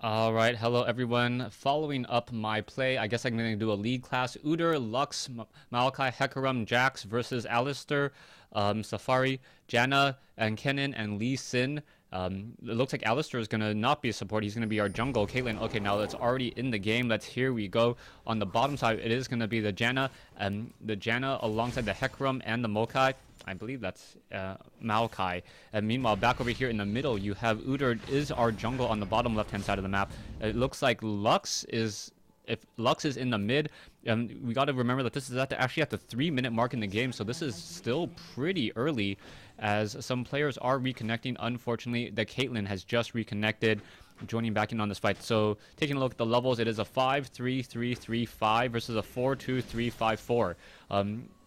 All right, hello everyone. Following up my play, I guess I'm going to do a league class. Udyr, Lux, Maokai, Hecarim, Jax versus Alistair, Safari, Janna, and Kennen, and Lee Sin. It looks like Alistair is going to not be a support. He's going to be our jungle. Caitlyn, okay, now it's already in the game. Here we go. On the bottom side, it is going to be the Janna, alongside the Hecarim and the Mokai. I believe that's Maokai. And meanwhile, back over here in the middle, you have Udyr is our jungle on the bottom left-hand side of the map. It looks like Lux is... If Lux is in the mid, we got to remember that this is actually at the 3-minute mark in the game, so this is still pretty early, as some players are reconnecting. Unfortunately, the Caitlyn has just reconnected, joining back in on this fight. So taking a look at the levels, it is a 5-3-3-3-5 versus a 4-2-3-5-4.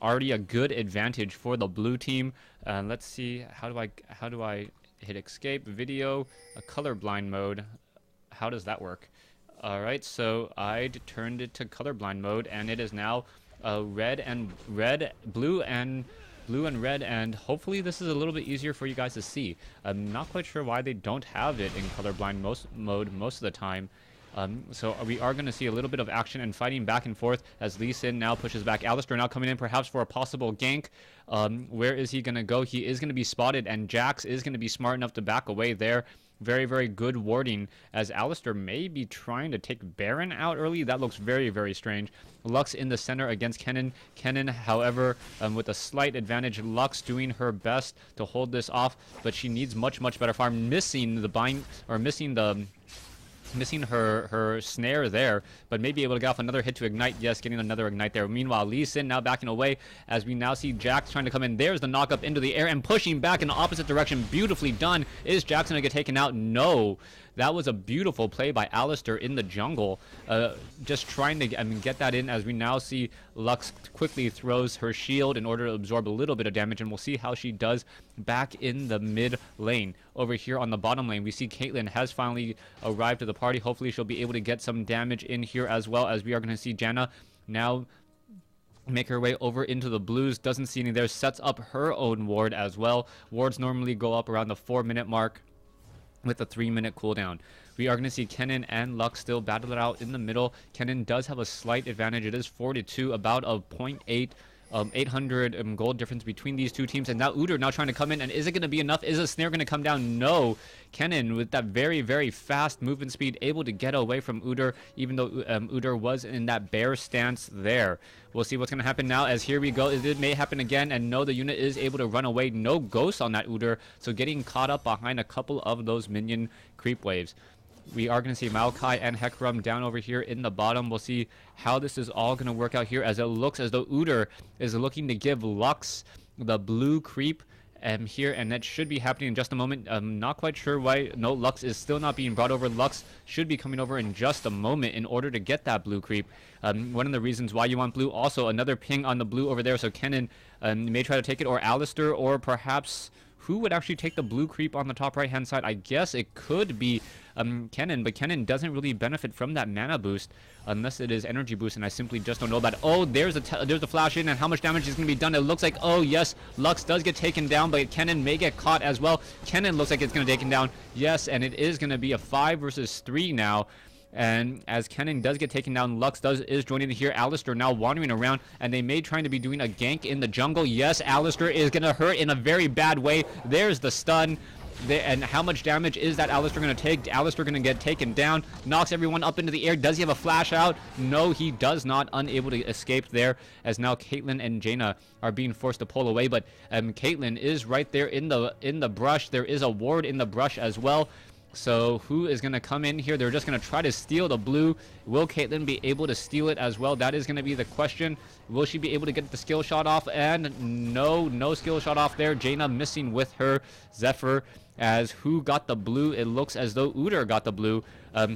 Already a good advantage for the blue team. Let's see, how do I hit escape video, a colorblind mode? How does that work? All right, so I turned it to colorblind mode, and it is now blue and red, and hopefully this is a little bit easier for you guys to see. I'm not quite sure why they don't have it in colorblind mode most of the time. So we are going to see a little bit of action and fighting back and forth as Lee Sin now pushes back. Alistair now coming in perhaps for a possible gank. Where is he going to go? He is going to be spotted, and Jax is going to be smart enough to back away there. Very, very good warding, as Alistair may be trying to take Baron out early. That looks very, very strange. Lux in the center against Kennen. Kennen, however, with a slight advantage. Lux doing her best to hold this off, but she needs much, much better farm. Missing her snare there, but may be able to get off another hit to ignite. Yes, getting another ignite there. Meanwhile, Lee Sin now backing away, as we now see Jax trying to come in. There's the knock up into the air and pushing back in the opposite direction. Beautifully done. Is Jax going to get taken out? No. That was a beautiful play by Alistair in the jungle. Just trying to get that in, as we now see Lux quickly throws her shield in order to absorb a little bit of damage, and we'll see how she does back in the mid lane. Over here on the bottom lane, we see Caitlyn has finally arrived to the party. Hopefully she'll be able to get some damage in here, as well as we are going to see Janna now make her way over into the blues. Doesn't see any there. Sets up her own ward as well. Wards normally go up around the 4-minute mark with a 3-minute cooldown. We are going to see Kennen and Lux still battle it out in the middle. Kennen does have a slight advantage. It is 4-2, about a 0.8 800 gold difference between these two teams. And now Udyr now trying to come in, and is it going to be enough? Is a snare going to come down? No. Kennen with that very, very fast movement speed, able to get away from Udyr, even though Udyr was in that bear stance there. We'll see what's going to happen now, as here we go. It may happen again, and no, the unit is able to run away. No ghost on that Udyr, so getting caught up behind a couple of those minion creep waves. We are going to see Maokai and Hecarim down over here in the bottom. We'll see how this is all going to work out here, as it looks as though Udyr is looking to give Lux the blue creep here, and that should be happening in just a moment. I'm not quite sure why. No, Lux is still not being brought over. Lux should be coming over in just a moment in order to get that blue creep. One of the reasons why you want blue. Also, another ping on the blue over there, so Kennen may try to take it, or Alistair, or perhaps... who would actually take the blue creep on the top right-hand side? I guess it could be Kennen, but Kennen doesn't really benefit from that mana boost unless it is energy boost, and I simply just don't know about it. Oh, there's a flash in, and how much damage is going to be done? It looks like, oh yes, Lux does get taken down, but Kennen may get caught as well. Kennen looks like it's going to take him down. Yes, and it is going to be a 5 versus 3 now. And as Kennen does get taken down, Lux is joining here. Alistair now wandering around, and they may trying to be doing a gank in the jungle. Yes, Alistair is going to hurt in a very bad way. There's the stun. And how much damage is that Alistair going to take? Alistair going to get taken down. Knocks everyone up into the air. Does he have a flash out? No, he does not. Unable to escape there, as now Caitlyn and Jaina are being forced to pull away. But Caitlyn is right there in the brush. There is a ward in the brush as well. So who is going to come in here? They're just going to try to steal the blue. Will Caitlyn be able to steal it as well? That is going to be the question. Will she be able to get the skill shot off? And no skill shot off there. Jaina missing with her Zephyr. As who got the blue? It looks as though Udyr got the blue.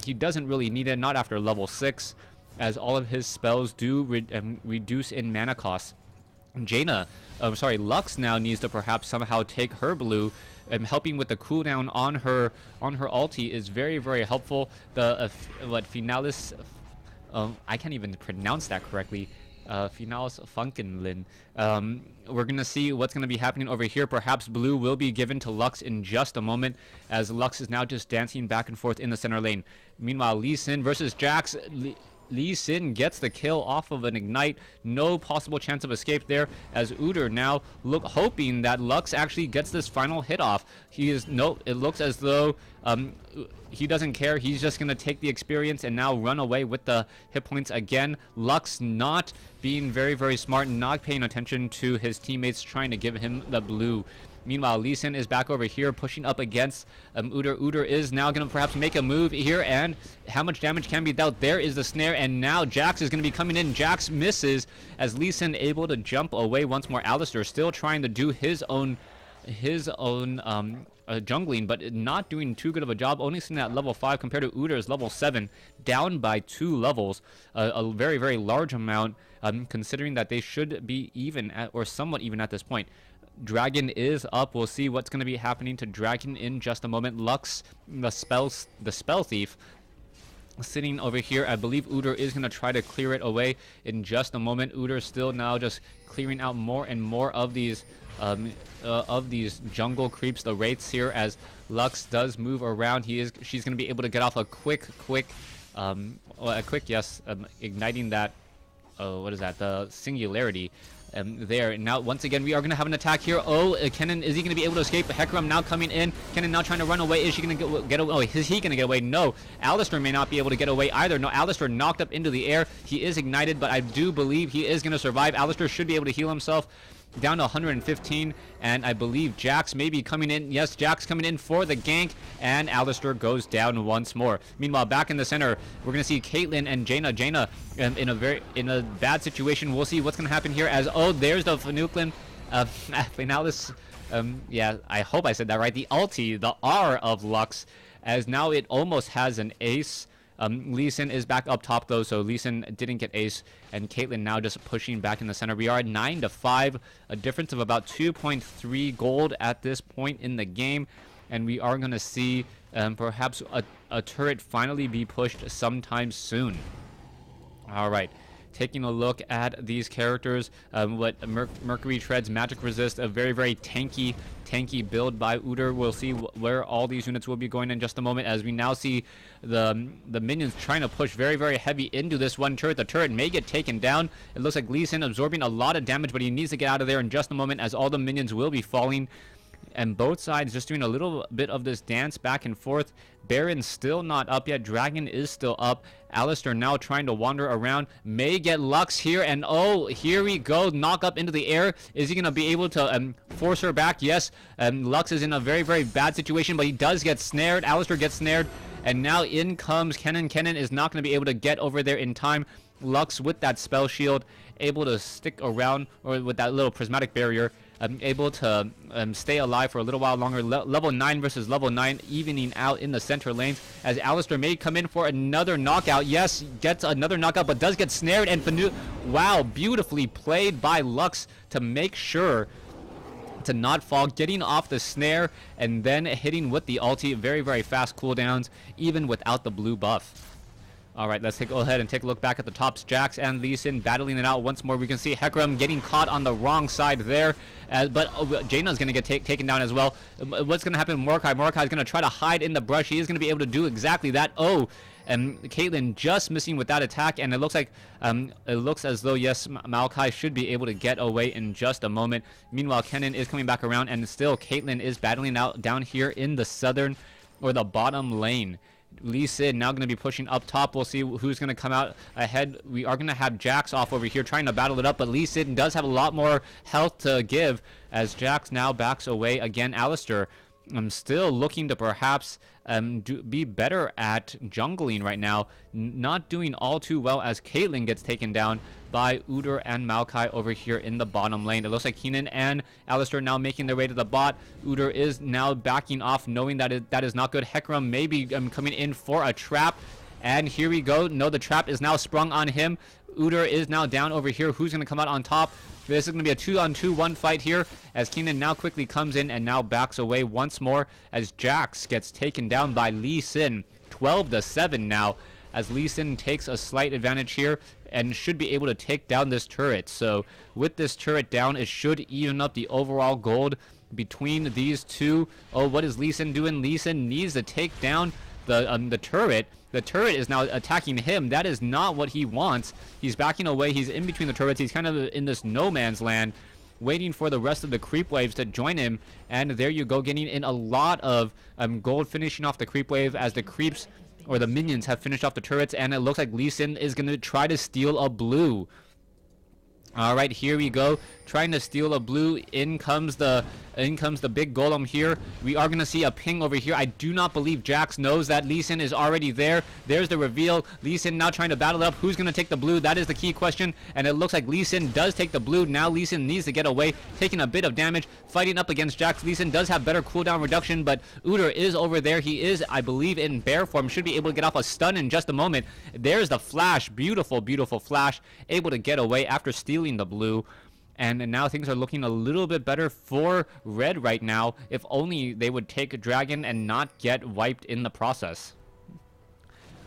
He doesn't really need it, not after level 6, as all of his spells do reduce in mana cost. Lux now needs to perhaps somehow take her blue. Helping with the cooldown on her ulti is very, very helpful. The Finalis, I can't even pronounce that correctly. Finals Funkenlin. We're going to see what's going to be happening over here. Perhaps blue will be given to Lux in just a moment, as Lux is now just dancing back and forth in the center lane. Meanwhile, Lee Sin versus Jax. Lee Sin gets the kill off of an ignite. No possible chance of escape there, as Udyr now hoping that Lux actually gets this final hit off. It looks as though he doesn't care. He's just going to take the experience and now run away with the hit points again. Lux not being very, very smart, not paying attention to his teammates trying to give him the blue. Meanwhile, Lee Sin is back over here pushing up against Udyr. Udyr is now going to perhaps make a move here, and how much damage can be dealt? There is the snare, and now Jax is going to be coming in. Jax misses as Lee Sin able to jump away once more. Alistar still trying to do his own jungling, but not doing too good of a job. Only sitting at level 5 compared to Udyr's level 7, down by 2 levels. A very, very large amount, considering that they should be even at, or somewhat even at this point. Dragon is up. We'll see what's going to be happening to Dragon in just a moment. Lux, the spell thief, sitting over here. I believe Udyr is going to try to clear it away in just a moment. Udyr still now just clearing out more and more of these jungle creeps, the wraiths here, as Lux does move around. She's going to be able to get off a quick igniting that. What is that? The singularity. There. Now, once again, we are going to have an attack here. Kennen, is he going to be able to escape? Hecarim now coming in. Kennen now trying to run away. Is she going to get away? Oh, is he going to get away? No. Alistar may not be able to get away either. No, Alistar knocked up into the air. He is ignited, but I do believe he is going to survive. Alistar should be able to heal himself down to 115, and I believe Jax may be coming in. Yes, Jax coming in for the gank, and Alistar goes down once more. Meanwhile, back in the center, we're going to see Caitlyn and Jaina. Jaina in a bad situation. We'll see what's going to happen here, as there's the Finuclean Finalis. Yeah, I hope I said that right. The ulti, the R of Lux, as now it almost has an ace. Lee Sin is back up top though, so Lee Sin didn't get ace, and Caitlyn now just pushing back in the center. We are at 9-5, a difference of about 2.3 gold at this point in the game, and we are going to see perhaps a turret finally be pushed sometime soon. All right. Taking a look at these characters, what Mercury Treads, Magic Resist, a very, very tanky build by Udyr. We'll see where all these units will be going in just a moment, as we now see the minions trying to push very, very heavy into this one turret. The turret may get taken down. It looks like Lee Sin absorbing a lot of damage, but he needs to get out of there in just a moment, as all the minions will be falling. And both sides just doing a little bit of this dance back and forth. Baron still not up yet. Dragon is still up. Alistar now trying to wander around. May get Lux here, and here we go. Knock up into the air. Is he going to be able to force her back? Yes. Lux is in a very, very bad situation, but he does get snared. Alistar gets snared, and now in comes Kennen. Kennen is not going to be able to get over there in time. Lux with that spell shield, able to stick around, or with that little prismatic barrier, able to stay alive for a little while longer. Level 9 versus level 9, evening out in the center lanes, as Alistar may come in for another knockout. Yes, gets another knockout, but does get snared, and wow, beautifully played by Lux to make sure to not fall, getting off the snare and then hitting with the ulti. Very, very fast cooldowns, even without the blue buff. All right, let's go ahead and take a look back at the tops. Jax and Lee Sin battling it out once more. We can see Hecarim getting caught on the wrong side there, but Jaina's going to get taken down as well. What's going to happen with Mordecai? Mordecai is going to try to hide in the brush. He is going to be able to do exactly that. And Caitlyn just missing with that attack, and it looks as though, yes, Maokai should be able to get away in just a moment. Meanwhile, Kennen is coming back around, and still Caitlyn is battling out down here in the southern, or the bottom lane. Lee Sin now going to be pushing up top. We'll see who's going to come out ahead. We are going to have Jax off over here trying to battle it up, but Lee Sin does have a lot more health to give, as Jax now backs away again. Alistar, I'm still looking to perhaps be better at jungling right now. Not doing all too well, as Caitlyn gets taken down by Udyr and Maokai over here in the bottom lane. It looks like Keenan and Alistar now making their way to the bot. Udyr is now backing off, knowing that that is not good. Hecarim may be coming in for a trap, and here we go. No, the trap is now sprung on him. Udyr is now down over here. Who's going to come out on top? This is going to be a 2-on-2-1 fight here, as Keenan now quickly comes in and now backs away once more, as Jax gets taken down by Lee Sin. 12-7 now, as Lee Sin takes a slight advantage here and should be able to take down this turret. So with this turret down, it should even up the overall gold between these two. Oh, what is Lee Sin doing? Lee Sin needs to take down the turret. The turret is now attacking him. That is not what he wants. He's backing away. He's in between the turrets. He's kind of in this no man's land, waiting for the rest of the creep waves to join him. And there you go, getting in a lot of gold, finishing off the creep wave as the creeps or the minions have finished off the turrets. And it looks like Lee Sin is going to try to steal a blue. All right, here we go, trying to steal a blue. In comes the big golem here. We are going to see a ping over here. I do not believe Jax knows that Lee Sin is already there. There's the reveal. Lee Sin now trying to battle it up. Who's going to take the blue? That is the key question. And it looks like Lee Sin does take the blue. Now Lee Sin needs to get away, taking a bit of damage, fighting up against Jax. Lee Sin does have better cooldown reduction, but Udyr is over there. He is, I believe, in bear form. Should be able to get off a stun in just a moment. There's the flash. Beautiful, beautiful flash. Able to get away after stealing the blue. And now things are looking a little bit better for Red right now. If only they would take a dragon and not get wiped in the process.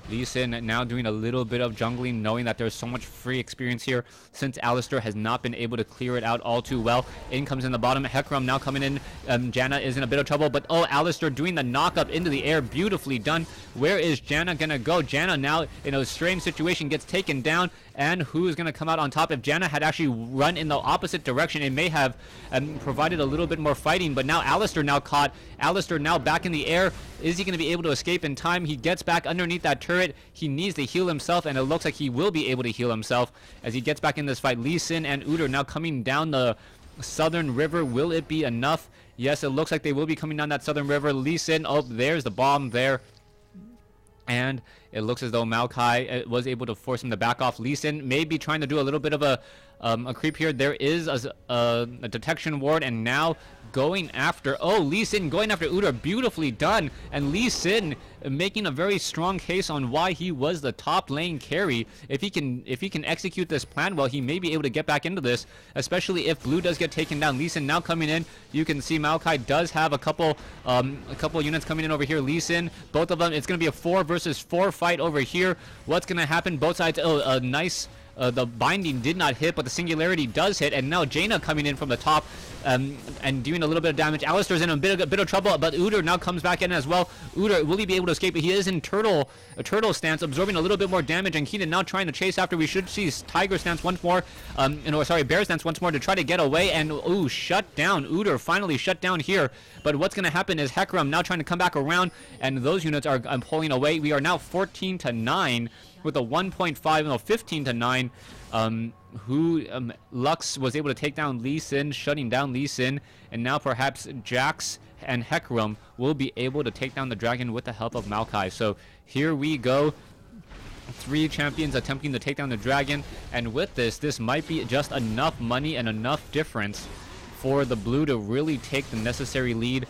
Lee Sin now doing a little bit of jungling, knowing that there's so much free experience here since Alistar has not been able to clear it out all too well. In comes in the bottom. Hecarim now coming in. Janna is in a bit of trouble, but oh, Alistar doing the knock up into the air. Beautifully done. Where is Janna gonna go? Janna now in a strange situation gets taken down. And who is going to come out on top? If Janna had actually run in the opposite direction, it may have provided a little bit more fighting. But now Alistar now caught. Alistar now back in the air. Is he going to be able to escape in time? He gets back underneath that turret. He needs to heal himself, and it looks like he will be able to heal himself as he gets back in this fight. Lee Sin and Udyr now coming down the southern river. Will it be enough? Yes, it looks like they will be coming down that southern river. Lee Sin, oh, there's the bomb there. And it looks as though Maokai was able to force him to back off. Lee Sin may be trying to do a little bit of a creep here. There is a detection ward, and now going after, oh, Lee Sin going after Udyr. Beautifully done. And Lee Sin making a very strong case on why he was the top lane carry. If he can execute this plan well, he may be able to get back into this, especially if blue does get taken down. Lee Sin now coming in. You can see Maokai does have a couple units coming in over here. Lee Sin, both of them, it's going to be a 4 versus 4 fight over here. What's going to happen? Both sides, oh, a nice the binding did not hit, but the singularity does hit, and now Jaina coming in from the top and doing a little bit of damage. Alistar's in a bit of trouble, but Udyr now comes back in as well. Udyr, will he be able to escape? He is in turtle stance, absorbing a little bit more damage, and Keenan now trying to chase after. We should see tiger stance once more, bear stance once more to try to get away, and ooh, shut down. Udyr finally shut down here, but what's going to happen is Hecarim now trying to come back around, and those units are pulling away. We are now 14-9 with a 1.5, no, 15-9. Lux was able to take down Lee Sin, shutting down Lee Sin, and now perhaps Jax and Hecarim will be able to take down the dragon with the help of Maokai. So here we go. 3 champions attempting to take down the dragon, and with this might be just enough money and enough difference for the blue to really take the necessary lead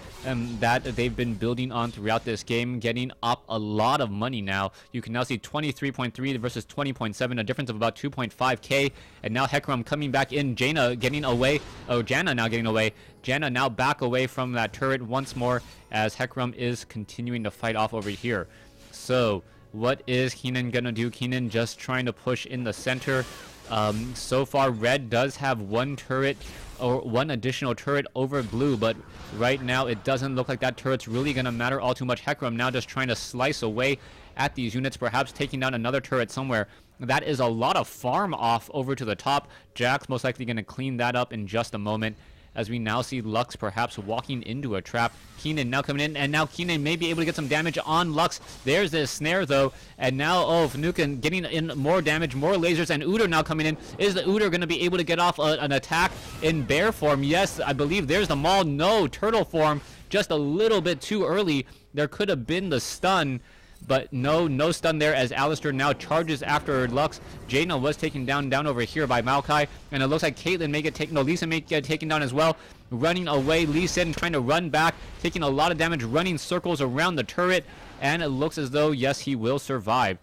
that they've been building on throughout this game, getting up a lot of money now. You can now see 23.3 versus 20.7, a difference of about 2.5k, and now Hecarim coming back in. Jaina getting away. Oh, Janna now getting away. Janna now back away from that turret once more as Hecarim is continuing to fight off over here. So what is Keenan gonna do? Keenan just trying to push in the center. So far, red does have one turret or one additional turret over blue, but right now it doesn't look like that turret's really going to matter all too much. Hecarim now just trying to slice away at these units, perhaps taking down another turret somewhere. That is a lot of farm off over to the top. Jax most likely going to clean that up in just a moment, as we now see Lux perhaps walking into a trap. Keenan now coming in, and now Keenan may be able to get some damage on Lux. There's the snare though, and now Finucane getting in more damage, more lasers, and Udyr now coming in. Is the Udyr going to be able to get off an attack in bear form? Yes, I believe there's the maul. No, turtle form, just a little bit too early. There could have been the stun, but no stun there as Alistar now charges after Lux. Jaina was taken down over here by Maokai, and it looks like Caitlyn may get taken. No, Lee Sin may get taken down as well. Running away, Lee Sin trying to run back, taking a lot of damage, running circles around the turret, and it looks as though, yes, he will survive.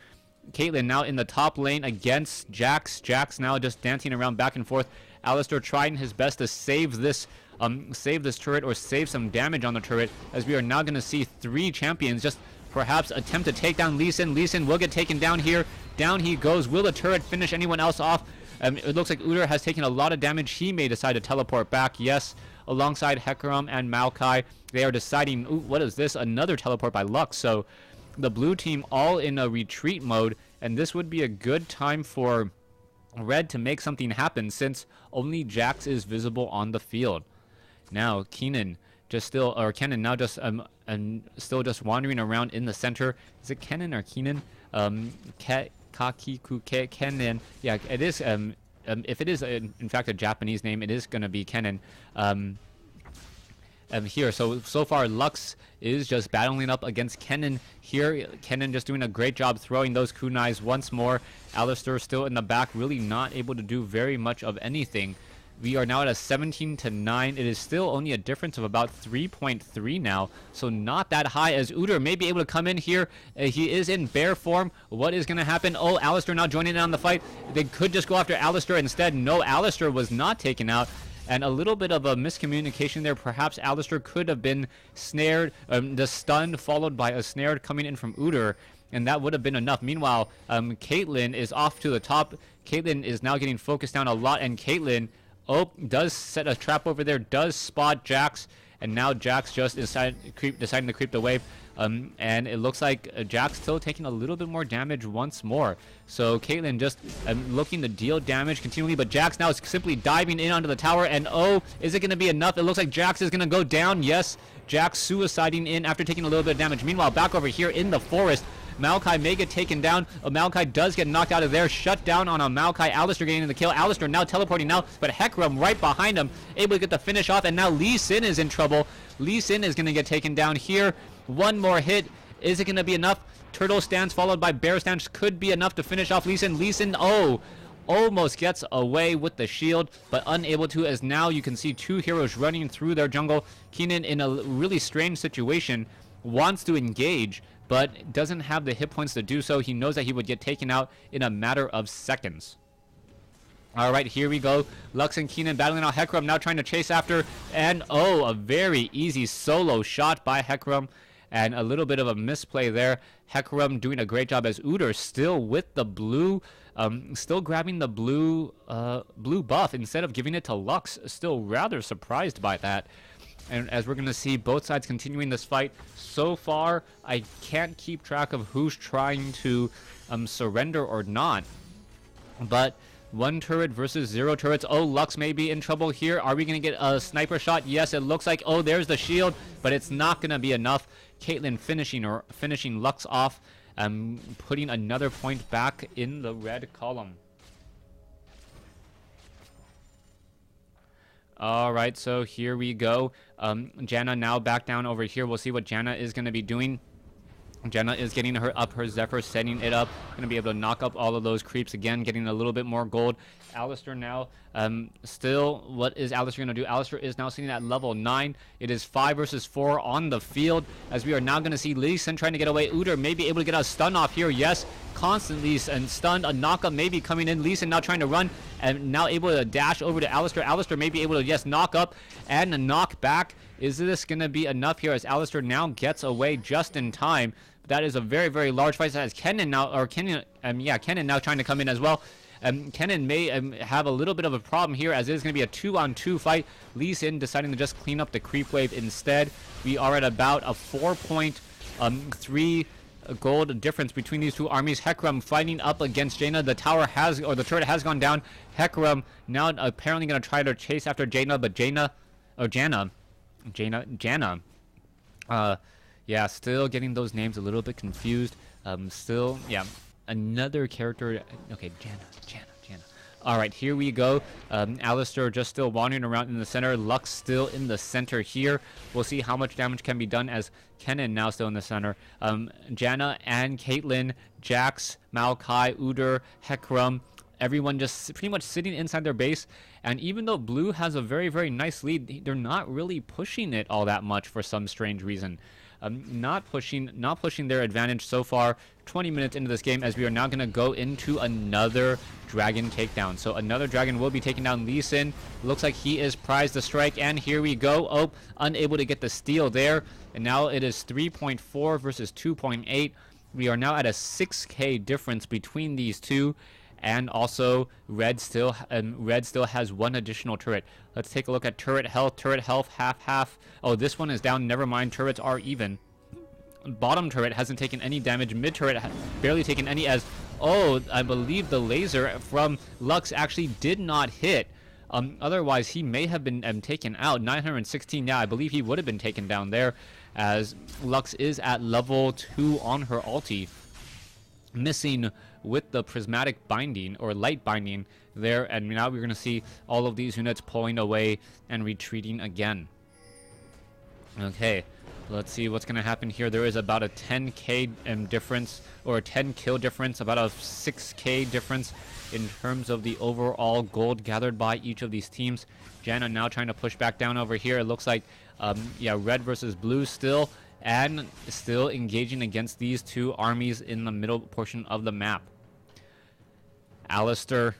Caitlyn now in the top lane against Jax. Jax now just dancing around back and forth. Alistar trying his best to save this turret or save some damage on the turret, as we are now going to see 3 champions just perhaps attempt to take down Lee Sin. Lee Sin will get taken down here. Down he goes. Will the turret finish anyone else off? It looks like Udyr has taken a lot of damage. He may decide to teleport back. Yes, alongside Hecarim and Maokai. They are deciding, ooh, what is this? Another teleport by Lux. So the blue team all in a retreat mode. And this would be a good time for Red to make something happen since only Jax is visible on the field. Now Kennen Kennen now just and still just wandering around in the center. Is it Kennen or Kennen? Kennen. Yeah, it is. If it is in fact a Japanese name, it is gonna be Kennen. Here, so far Lux is just battling up against Kennen here. Kennen just doing a great job throwing those kunais once more. Alistar still in the back, really not able to do very much of anything. We are now at a 17-9. It is still only a difference of about 3.3 now, so not that high, as Udyr may be able to come in here. He is in bear form. What is going to happen? Oh, Alistar now joining in on the fight. They could just go after Alistar instead. No, Alistar was not taken out. And a little bit of a miscommunication there. Perhaps Alistar could have been snared, the stun followed by a snare coming in from Udyr, and that would have been enough. Meanwhile, Caitlyn is off to the top. Caitlyn is now getting focused down a lot, and Caitlyn, does set a trap over there, does spot Jax, and now Jax just deciding to creep the wave. And it looks like Jax still taking a little bit more damage once more. So Caitlyn just looking to deal damage continually, but Jax now is simply diving in onto the tower, and is it going to be enough? It looks like Jax is going to go down. Yes, Jax suiciding in after taking a little bit of damage. Meanwhile, back over here in the forest, Maokai may get taken down. Maokai does get knocked out of there. Shut down on a Maokai. Alistar getting the kill. Alistar now teleporting now, but Hecarim right behind him, able to get the finish off, and now Lee Sin is in trouble. Lee Sin is going to get taken down here. One more hit. Is it going to be enough? Turtle stance followed by bear stance could be enough to finish off Lee Sin. Lee Sin, almost gets away with the shield, but unable to, as now you can see two heroes running through their jungle. Kennen, in a really strange situation, wants to engage, but doesn't have the hit points to do so. He knows that he would get taken out in a matter of seconds. All right, here we go. Lux and Kennen battling out. Hecarim now trying to chase after, and a very easy solo shot by Hecarim, and a little bit of a misplay there. Hecarim doing a great job, as Udyr still with the blue, still grabbing the blue buff instead of giving it to Lux. Still rather surprised by that. And as we're going to see both sides continuing this fight, so far I can't keep track of who's trying to surrender or not. But one turret versus 0 turrets. Lux may be in trouble here. Are we going to get a sniper shot? Yes, it looks like. There's the shield, but it's not going to be enough. Caitlyn finishing Lux off, putting another point back in the red column. Alright, so here we go. Janna now back down over here. We'll see what Janna is going to be doing. Janna is getting her Zephyr, setting it up. Going to be able to knock up all of those creeps again, getting a little bit more gold. Alistar now, still, what is Alistar going to do? Alistar is now sitting at level 9. It is 5 versus 4 on the field, as we are now going to see Lee Sin trying to get away. Udyr may be able to get a stun off here. Yes, constantly and stunned. A knockup may be coming in. Lee Sin now trying to run, and now able to dash over to Alistar. Alistar may be able to, yes, knock up and knock back. Is this going to be enough here, as Alistar now gets away just in time? That is a very, very large fight. As Kennen now trying to come in as well. Kennen may have a little bit of a problem here, as it is going to be a 2-on-2 fight. Lee Sin deciding to just clean up the creep wave instead. We are at about a 4.3 gold difference between these two armies. Hecarim fighting up against Jaina. The turret has gone down. Hecarim now apparently going to try to chase after Jaina, but Janna. Yeah, still getting those names a little bit confused. Still, yeah, another character. Okay, Janna. All right, here we go. Alistar just still wandering around in the center. Lux still in the center here. We'll see how much damage can be done, as Kennen now still in the center. Janna and Caitlyn, Jax, Maokai, Udyr, Hecarim, everyone just pretty much sitting inside their base. And even though blue has a very, very nice lead, they're not really pushing it all that much for some strange reason. not pushing their advantage so far. 20 minutes into this game, as we are now going to go into another dragon takedown. So another dragon will be taking down Lee Sin. Looks like he is prized the strike, and here we go. Oh, unable to get the steal there, and now it is 3.4 versus 2.8. We are now at a 6k difference between these two. And also, red still has one additional turret. Let's take a look at turret health. Turret health, half. Oh, this one is down. Never mind. Turrets are even. Bottom turret hasn't taken any damage. Mid turret barely taken any, as, oh, I believe the laser from Lux actually did not hit. Otherwise, he may have been taken out. 916, yeah, I believe he would have been taken down there, as Lux is at level 2 on her ulti. Missing with the prismatic binding or light binding there, and now we're going to see all of these units pulling away and retreating again. Okay, let's see what's going to happen here. There is about a 10k difference, or a 10 kill difference, about a 6k difference in terms of the overall gold gathered by each of these teams. Janna now trying to push back down over here. It looks like yeah, red versus blue still, and still engaging against these two armies in the middle portion of the map. Alistar,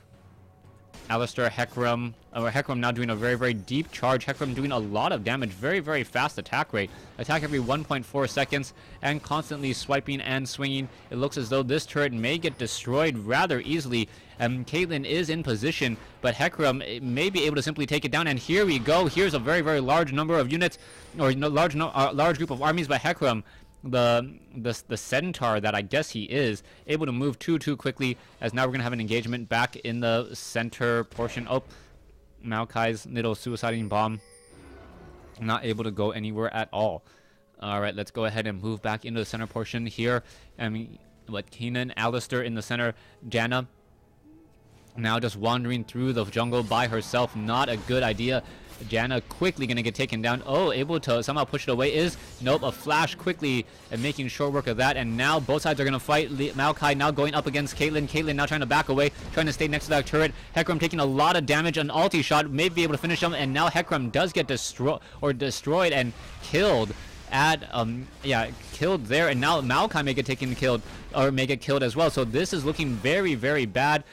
Hecarim. Hecarim now doing a very deep charge. Hecarim doing a lot of damage. Very fast attack rate. Attack every 1.4 seconds and constantly swiping and swinging. It looks as though this turret may get destroyed rather easily. Caitlyn is in position, but Hecarim may be able to simply take it down. And here we go. Here's a very large number of units, or large group of armies by Hecarim. The centaur that I guess he is able to move too quickly, as now we're gonna have an engagement back in the center portion. Oh, Maokai's little suiciding bomb not able to go anywhere at all. All right, let's go ahead and move back into the center portion here. I mean, what, Kenan, Alistar in the center, Janna now just wandering through the jungle by herself. Not a good idea. Janna quickly gonna get taken down. Oh, able to somehow push it away is, nope, a flash quickly and making short work of that. And now both sides are gonna fight. Maokai now going up against Caitlyn. Caitlyn now trying to back away, trying to stay next to that turret. Hecarim taking a lot of damage. An ulti shot may be able to finish him, and now Hecarim does get destroyed and killed at yeah, killed there. And now Maokai may get killed as well. So this is looking very bad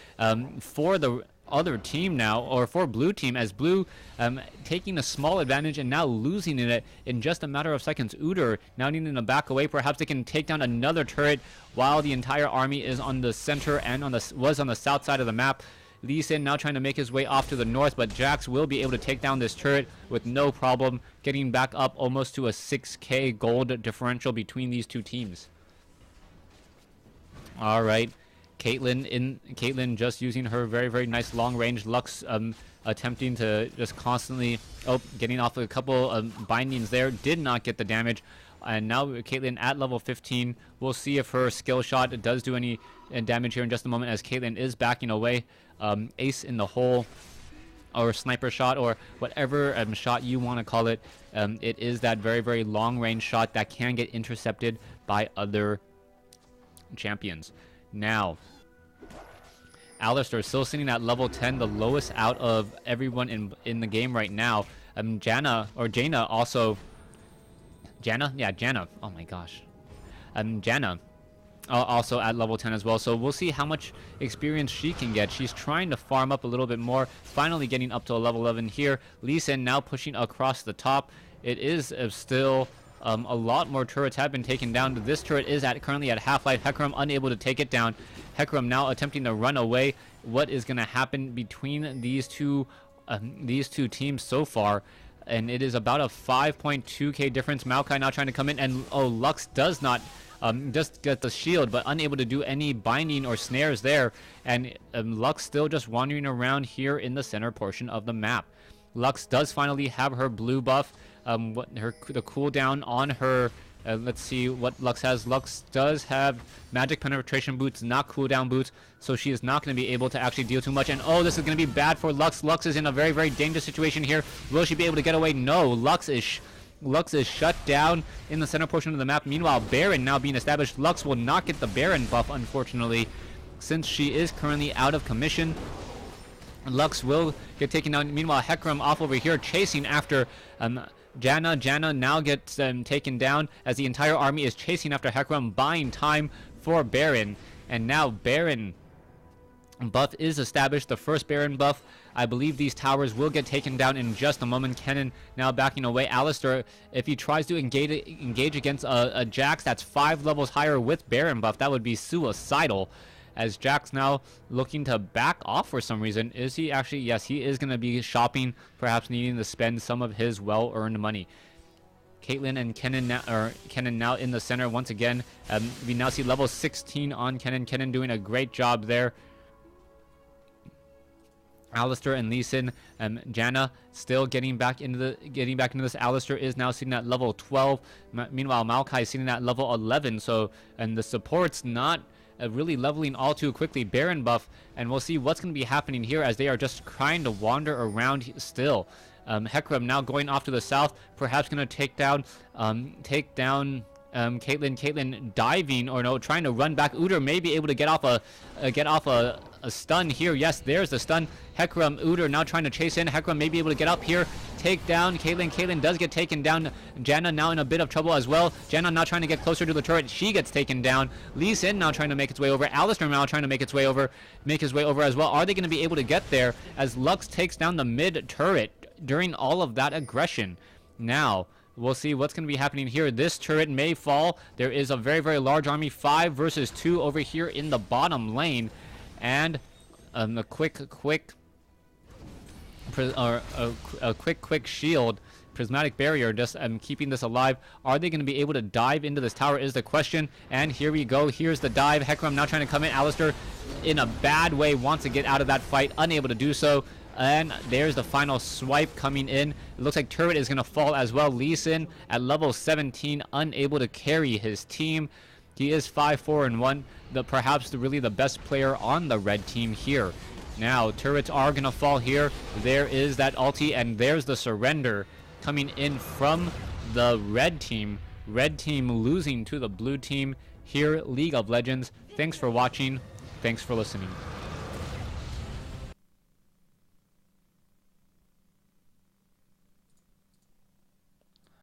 for the other team now, or for blue team, as blue taking a small advantage and now losing it in just a matter of seconds. Udyr now needing to back away. Perhaps they can take down another turret while the entire army is on the center and was on the south side of the map. Lee Sin now trying to make his way off to the north, but Jax will be able to take down this turret with no problem, getting back up almost to a 6k gold differential between these two teams. All right, Caitlyn just using her very nice long range. Lux attempting to just constantly getting off a couple bindings there, did not get the damage. And now Caitlyn at level 15. We'll see if her skill shot does do any damage here in just a moment, as Caitlyn is backing away. Ace in the hole, or sniper shot, or whatever shot you want to call it. It is that very long range shot that can get intercepted by other champions. Now, Alistar still sitting at level 10, the lowest out of everyone in the game right now. Janna also. Janna? Yeah, Janna. Oh my gosh. Janna also at level 10 as well. So we'll see how much experience she can get. She's trying to farm up a little bit more. Finally getting up to a level 11 here. Lee Sin now pushing across the top. It is still a lot more turrets have been taken down. This turret is currently at half-life. Hecarim unable to take it down. Hecarim now attempting to run away. What is going to happen between these two teams so far? And it is about a 5.2k difference. Maokai now trying to come in, and Lux does not just get the shield, but unable to do any binding or snares there. And Lux still just wandering around here in the center portion of the map. Lux does finally have her blue buff. The cooldown on her. Let's see what Lux has. Lux does have magic penetration boots, not cooldown boots, so she is not going to be able to actually deal too much. And this is going to be bad for Lux. Lux is in a very dangerous situation here. Will she be able to get away? No. Lux is shut down in the center portion of the map. Meanwhile, Baron now being established. Lux will not get the Baron buff, unfortunately, since she is currently out of commission. Lux will get taken down. Meanwhile, Hecarim off over here chasing after Janna now gets taken down as the entire army is chasing after Hecarim, buying time for Baron. And now Baron buff is established, the first Baron buff. I believe these towers will get taken down in just a moment. Kennen now backing away. Alistar, if he tries to engage against a Jax that's 5 levels higher with Baron buff, that would be suicidal. As Jax now looking to back off for some reason. Is he actually? Yes, he is going to be shopping, perhaps needing to spend some of his well-earned money. Caitlyn and Kennen now in the center once again. We now see level 16 on Kennen. Kennen doing a great job there. Alistar and Lee Sin, Janna still getting back into this. Alistar is now sitting at level 12. Meanwhile, Maokai is sitting at level 11. So, and the support's not really leveling all too quickly. Baron buff, and we'll see what's going to be happening here as they are just trying to wander around still. Hecarim now going off to the south, perhaps going to take down Caitlyn. Caitlyn diving, or no, trying to run back. Udyr may be able to get off a stun here. Yes, there's the stun. Hecarim, Udyr now trying to chase in. Hecarim may be able to get up here, take down Caitlyn. Caitlyn does get taken down. Janna now in a bit of trouble as well. Janna now trying to get closer to the turret. She gets taken down. Lee Sin now trying to make its way over. Alistar now trying to make his way over as well. Are they going to be able to get there as Lux takes down the mid turret during all of that aggression? Now we'll see what's going to be happening here. This turret may fall. There is a very, very large army, 5 versus 2 over here in the bottom lane. And a quick shield, prismatic barrier, just keeping this alive. Are they going to be able to dive into this tower is the question. And here we go. Here's the dive. Hecarim now trying to come in. Alistar in a bad way wants to get out of that fight, unable to do so. And there's the final swipe coming in. It looks like turret is going to fall as well. Lee Sin at level 17, unable to carry his team. He is 5-4-1, perhaps really the best player on the red team here. Now turrets are going to fall here. There is that ulti, and there's the surrender coming in from the red team. Red team losing to the blue team here. League of Legends. Thanks for watching. Thanks for listening.